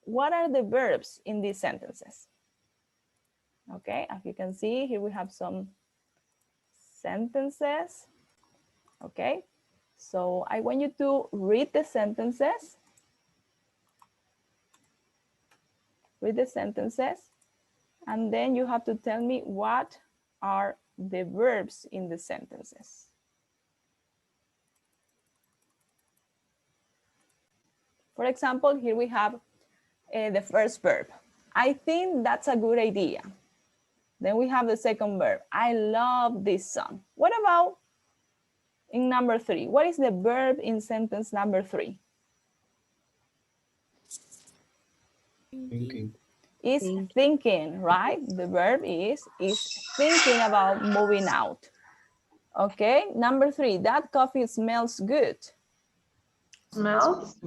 what are the verbs in these sentences? Okay, as you can see, here we have some sentences. Okay, so I want you to read the sentences. Read the sentences, and then you have to tell me what are the verbs in the sentences. For example, here we have the first verb. I think that's a good idea. Then we have the second verb. I love this song. What about in number 3? What is the verb in sentence number 3? Thinking. Is thinking, right? The verb is thinking about moving out. Okay, number 3, that coffee smells good. Smells.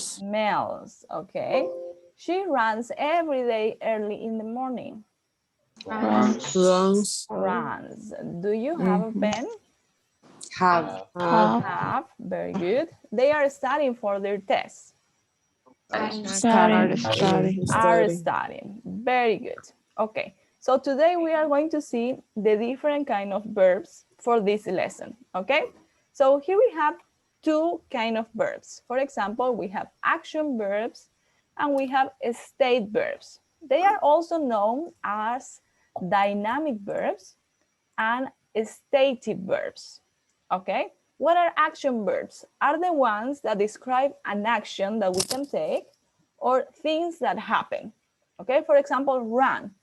Smells, okay. She runs every day early in the morning. Runs. Runs. Do you have a pen? Have. Have, very good. They are studying for their tests. Studying. Are studying, very good. Okay, so today we are going to see the different kind of verbs for this lesson, okay? So here we have 2 kind of verbs. For example, we have action verbs and we have state verbs. They are also known as dynamic verbs and stative verbs, okay? What are action verbs? Are the ones that describe an action that we can take or things that happen, okay? For example, run.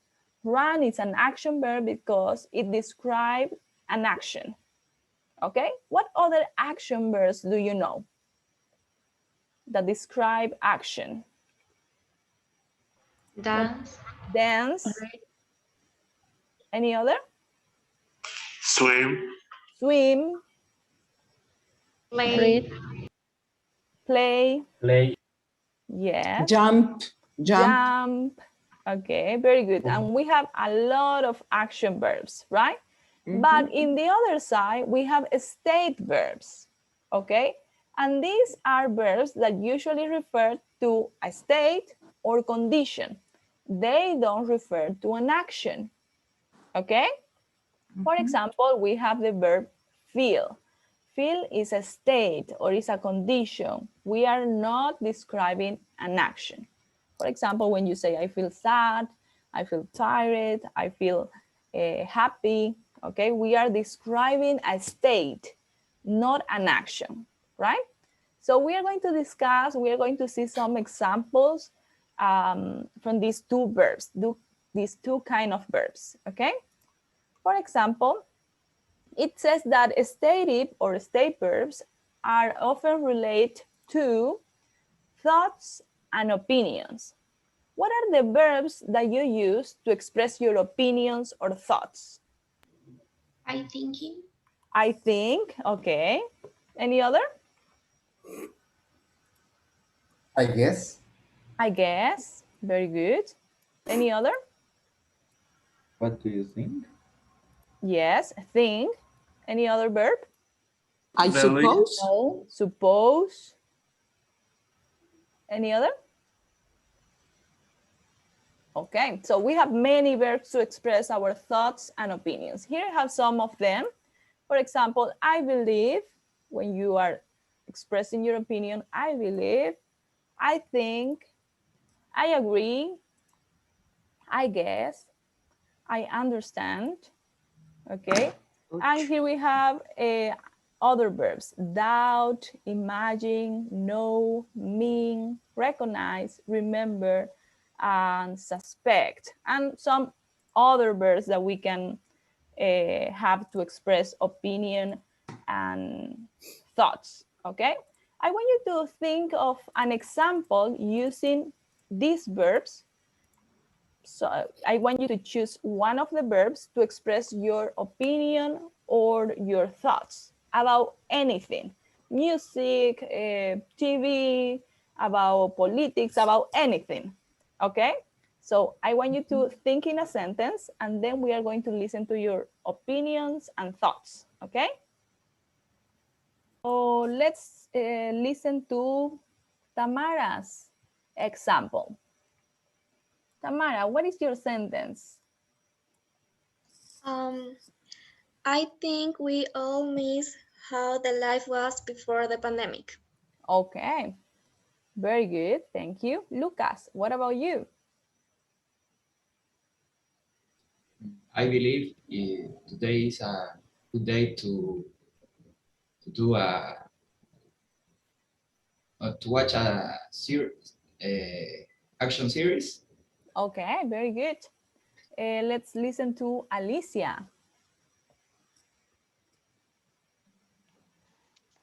Run is an action verb because it describes an action, okay? What other action verbs do you know that describe action? Dance. Dance. Any other? Swim. Swim. Play. Play. Play. Yes. Jump. Jump. Okay, very good. And we have a lot of action verbs, right? But in the other side, we have state verbs, okay? And these are verbs that usually refer to a state or condition. They don't refer to an action, okay? For example, we have the verb feel. Feel is a state or is a condition. We are not describing an action. For example, when you say, I feel sad, I feel tired, I feel happy, okay? We are describing a state, not an action, right? So we are going to discuss, we are going to see some examples from these 2 verbs, these 2 kind of verbs, okay? For example, it says that stative or state verbs are often related to thoughts and opinions. What are the verbs that you use to express your opinions or thoughts? I thinking. I think, okay. Any other? I guess. I guess, very good. Any other? What do you think? Yes, think. Any other verb? I suppose. No, suppose. Any other? Okay, so we have many verbs to express our thoughts and opinions. Here I have some of them. For example, I believe, when you are expressing your opinion, I believe, I think, I agree, I guess, I understand, okay? And here we have other verbs, doubt, imagine, know, mean, recognize, remember, and suspect, and some other verbs that we can have to express opinion and thoughts, okay? I want you to think of an example using these verbs. So I want you to choose one of the verbs to express your opinion or your thoughts about anything, music, TV, about politics, about anything, okay? So I want you to think in a sentence and then we are going to listen to your opinions and thoughts, okay? So let's listen to Tamara's Example. Tamara, what is your sentence? I think we all miss how the life was before the pandemic. Okay, very good. Thank you. Lucas, what about you? I believe today is a good day to do to watch a series, action series. Okay, very good. Let's listen to Alicia.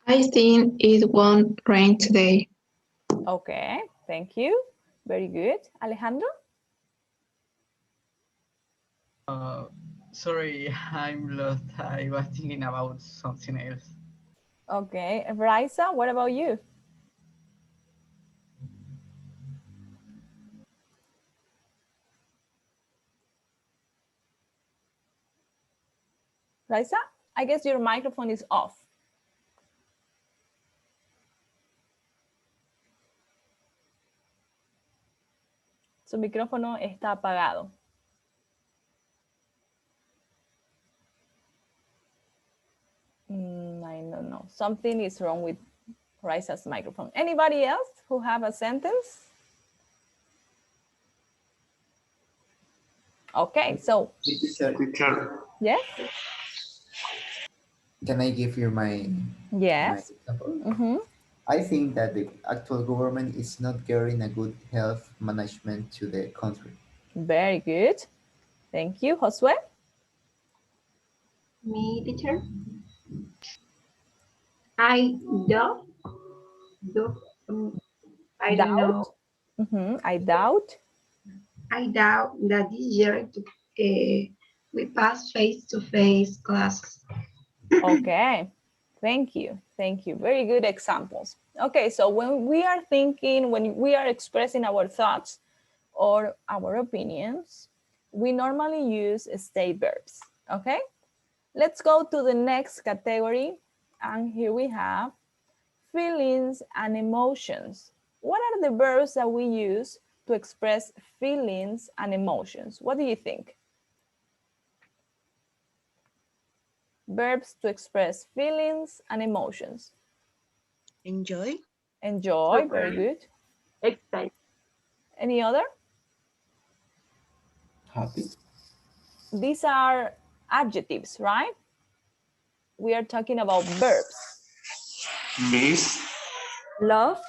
I think it won't rain today. Okay, thank you. Very good. Alejandro? Sorry, I'm lost. I was thinking about something else. Okay, Raisa, what about you? Raisa, I guess your microphone is off. Su micrófono está apagado. I don't know. Something is wrong with Raisa's microphone. Anybody else who have a sentence? Okay, so Teacher, yes, can I give you my yes. example? I think that the actual government is not getting a good health management to the country. Very good. Thank you, Josue. Me, teacher? I doubt, I don't know. I doubt. I doubt that this year we pass face-to-face classes. Okay, thank you. Thank you. Very good examples. Okay, so when we are thinking, when we are expressing our thoughts or our opinions, we normally use state verbs. Okay, let's go to the next category. And here we have feelings and emotions. What are the verbs that we use to express feelings and emotions? What do you think? Verbs to express feelings and emotions. Enjoy. Enjoy, very good. Excited. Any other? Happy. These are adjectives, right? We are talking about verbs. Miss. Love,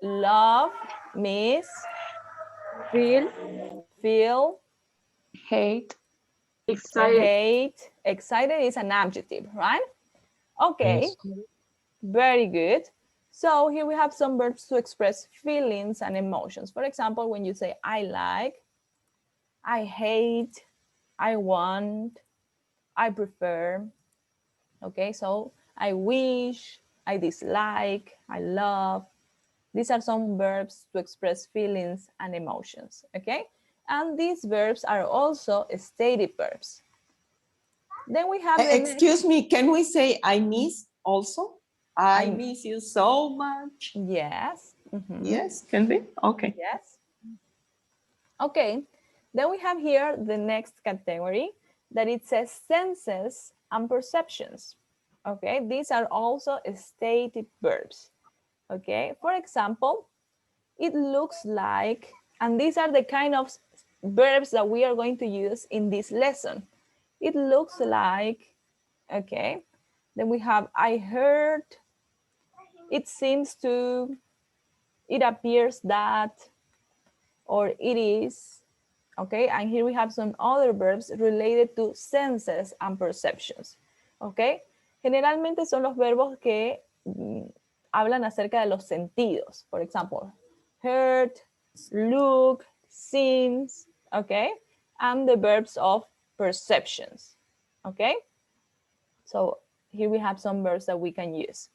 love, miss, feel, Hate. Excited. hate. Excited is an adjective, right? Okay, Yes. very good. So here we have some verbs to express feelings and emotions. For example, when you say I like, I hate, I want, I prefer. Okay, so I wish, I dislike, I love. These are some verbs to express feelings and emotions. Okay, and these verbs are also stated verbs. Then we have the Excuse me, can we say I miss also? I miss you so much. Yes. Yes, can we? Okay. Yes. Okay, then we have here the next category that it says senses and perceptions. Okay, these are also stated verbs. Okay, for example, it looks like, and these are the kind of verbs that we are going to use in this lesson. It looks like, okay, then we have I heard, it seems to, it appears that, or it is. Okay, and here we have some other verbs related to senses and perceptions. Okay, generalmente son los verbos que hablan acerca de los sentidos. For example, heard, look, seems, okay, and the verbs of perceptions. Okay, so here we have some verbs that we can use.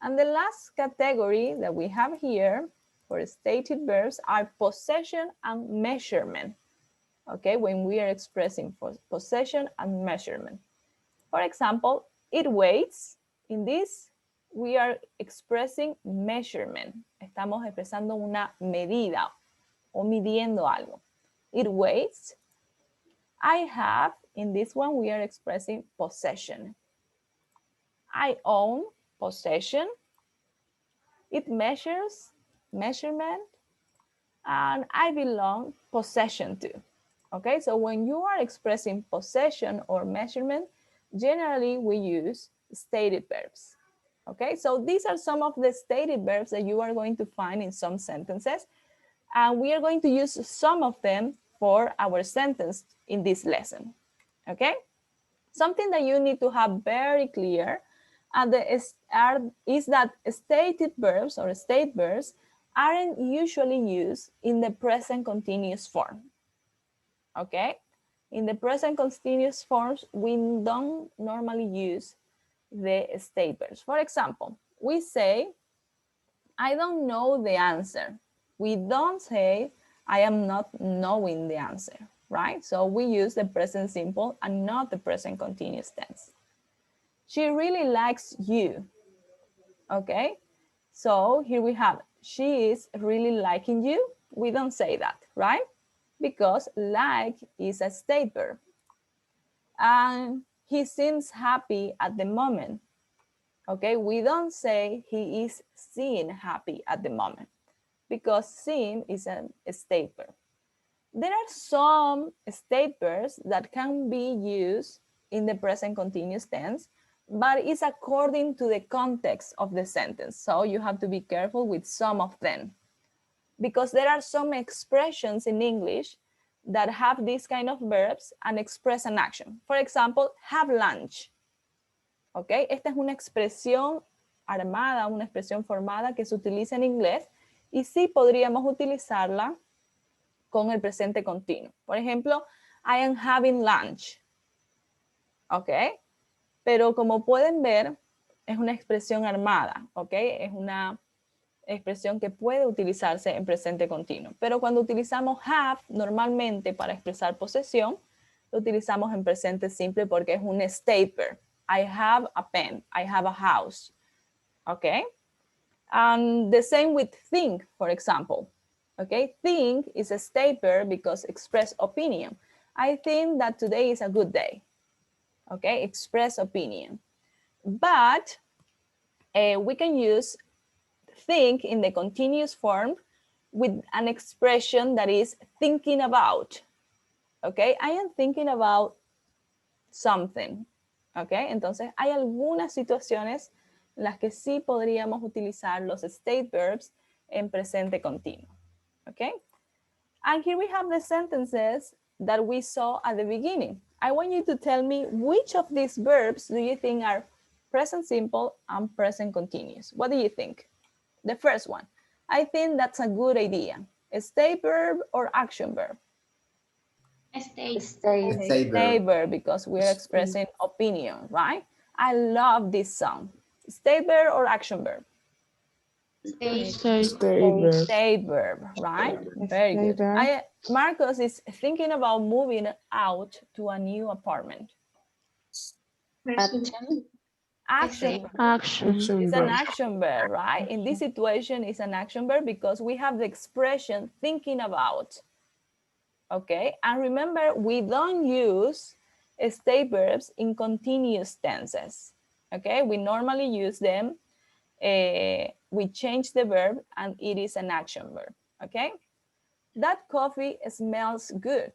And the last category that we have here for stated verbs are possession and measurement. Okay, when we are expressing possession and measurement. For example, it weighs. In this we are expressing measurement. Estamos expresando una medida o midiendo algo. It weighs. I have, in this one, we are expressing possession. I own, possession. It measures, measurement. And I belong, possession to. Okay, so when you are expressing possession or measurement, generally we use stated verbs. Okay, so these are some of the stated verbs that you are going to find in some sentences. And we are going to use some of them for our sentence in this lesson. Okay, something that you need to have very clear is that stated verbs or state verbs aren't usually used in the present continuous form. Okay, in the present continuous forms, we don't normally use the state verbs. For example, we say, I don't know the answer. We don't say, I am not knowing the answer, right? So we use the present simple and not the present continuous tense. She really likes you. Okay, so here we have, she is really liking you. We don't say that, right? Because like is a state verb. And he seems happy at the moment. Okay, we don't say he is seen happy at the moment because seem is a state verb. There are some state verbs that can be used in the present continuous tense, but it's according to the context of the sentence. So you have to be careful with some of them because there are some expressions in English that have these kind of verbs and express an action. For example, have lunch. Okay, esta es una expresión armada, una expresión formada que se utiliza en inglés y sí podríamos utilizarla con el presente continuo. Por ejemplo, I am having lunch. Ok, pero como pueden ver, es una expresión armada. Ok, es una expresión que puede utilizarse en presente continuo. Pero cuando utilizamos have, normalmente para expresar posesión, lo utilizamos en presente simple porque es un state verb. I have a pen. I have a house. Okay? And the same with think, for example. Okay? Think is a state verb because express opinion. I think that today is a good day. Okay? Express opinion. But we can use think in the continuous form with an expression that is thinking about. Okay? I am thinking about something. ¿Ok? Entonces, hay algunas situaciones en las que sí podríamos utilizar los state verbs en presente continuo. ¿Ok? And here we have the sentences that we saw at the beginning. I want you to tell me which of these verbs do you think are present simple and present continuous. What do you think? The first one. I think that's a good idea. A state verb or action verb? State verb because we're expressing opinion, right? I love this song. State verb or action verb? State verb, right? Very good. Marcos is thinking about moving out to a new apartment. Action. It's an action verb, right? In this situation, it's an action verb because we have the expression thinking about. Okay, and remember, we don't use state verbs in continuous tenses. Okay, we normally use them. We change the verb and it is an action verb. Okay, that coffee smells good.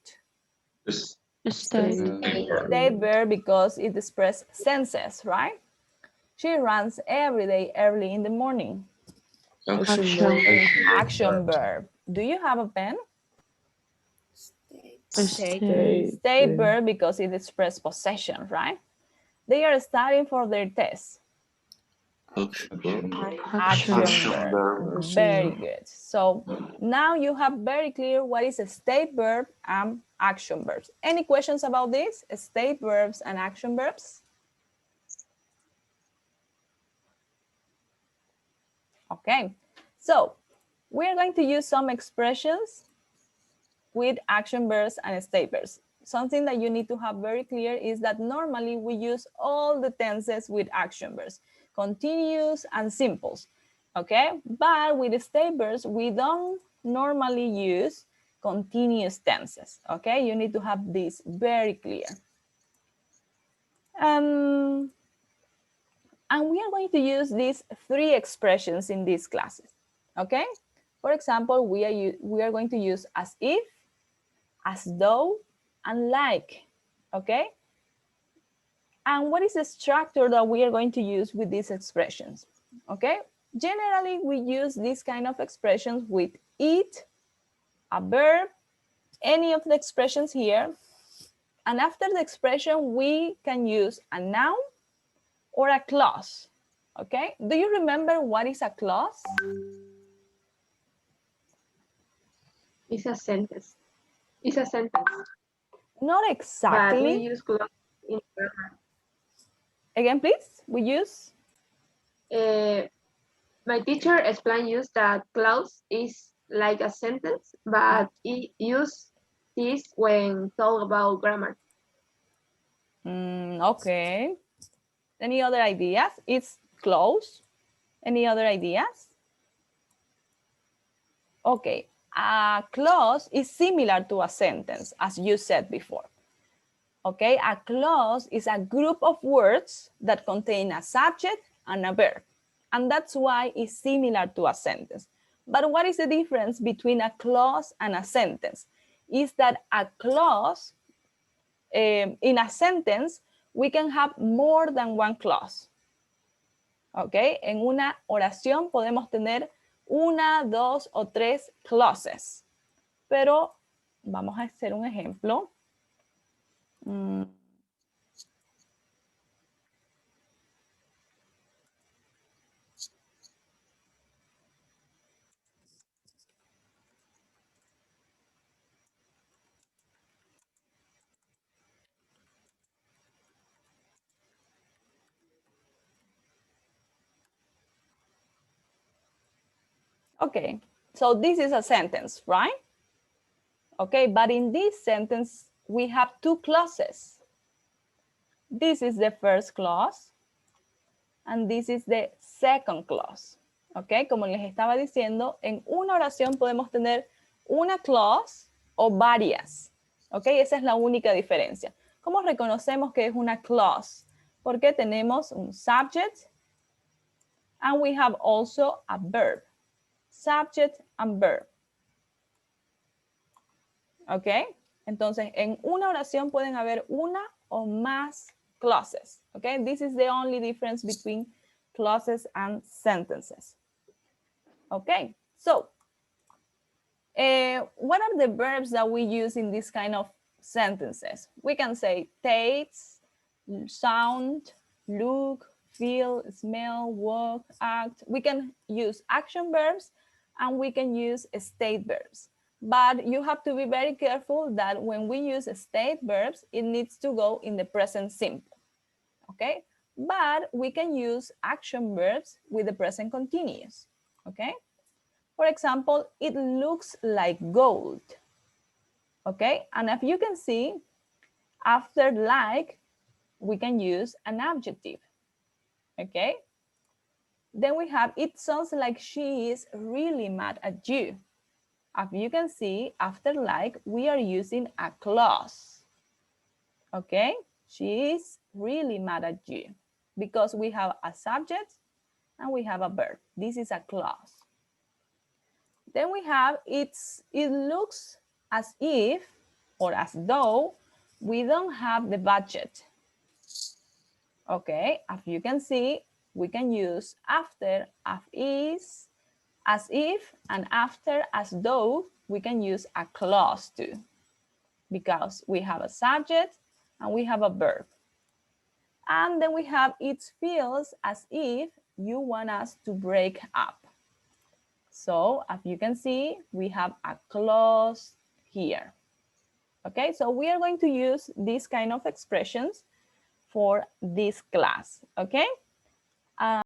State verb because it expresses senses, right? She runs every day early in the morning. Action verb. Do you have a pen? State verb because it expresses possession, right? They are studying for their test. Action verb. Very good. So now you have very clear what is a state verb and action verbs. Any questions about this? State verbs and action verbs? Okay, so we're going to use some expressions with action verbs and state verbs. Something that you need to have very clear is that normally we use all the tenses with action verbs. continuous, and simples. Okay, but with the state verbs, we don't normally use continuous tenses. Okay, you need to have this very clear. And we are going to use these three expressions in these classes. Okay, for example, we are going to use as if, as though, and like. Okay, and what is the structure that we are going to use with these expressions? Okay, generally we use these kind of expressions with it, a verb, any of the expressions here, and after the expression we can use a noun or a clause. Okay, do you remember what is a clause? It's a sentence. It's a sentence. Not But we exactly. use clause in grammar. Again, please. We use. My teacher explained us that clause is like a sentence, but it use this when talk about grammar. Okay. Any other ideas? It's close. Any other ideas? Okay. A clause is similar to a sentence, as you said before. Okay, a clause is a group of words that contain a subject and a verb. And that's why it's similar to a sentence. But what is the difference between a clause and a sentence? Is that a clause, in a sentence, we can have more than one clause. Okay, en una oración podemos tener una, dos o tres clauses. Pero vamos a hacer un ejemplo. Okay, so this is a sentence, right? Okay, but in this sentence, we have two clauses. This is the first clause, and this is the second clause. Okay, como les estaba diciendo, en una oración podemos tener una clause o varias. Okay, esa es la única diferencia. ¿Cómo reconocemos que es una clause? Porque tenemos un subject, and we have also a verb. Subject and verb. ¿Ok? Entonces, en una oración pueden haber una o más clauses. ¿Ok? This is the only difference between clauses and sentences. Okay, so what are the verbs that we use in this kind of sentences? We can say taste, sound, look, feel, smell, walk, act. We can use action verbs and we can use state verbs. But you have to be very careful that when we use state verbs, it needs to go in the present simple. Okay? But we can use action verbs with the present continuous. Okay? For example, it looks like gold. Okay? And if you can see, after like, we can use an adjective. Okay? Then we have, it sounds like she is really mad at you. As you can see, after like, we are using a clause. Okay? She is really mad at you because we have a subject and we have a verb. This is a clause. Then we have it looks as if or as though we don't have the budget. Okay, as you can see, we can use after, as if, and after, as though, we can use a clause too, because we have a subject and we have a verb. And then we have it feels as if you want us to break up. So as you can see, we have a clause here. Okay, so we are going to use these kind of expressions for this class, okay?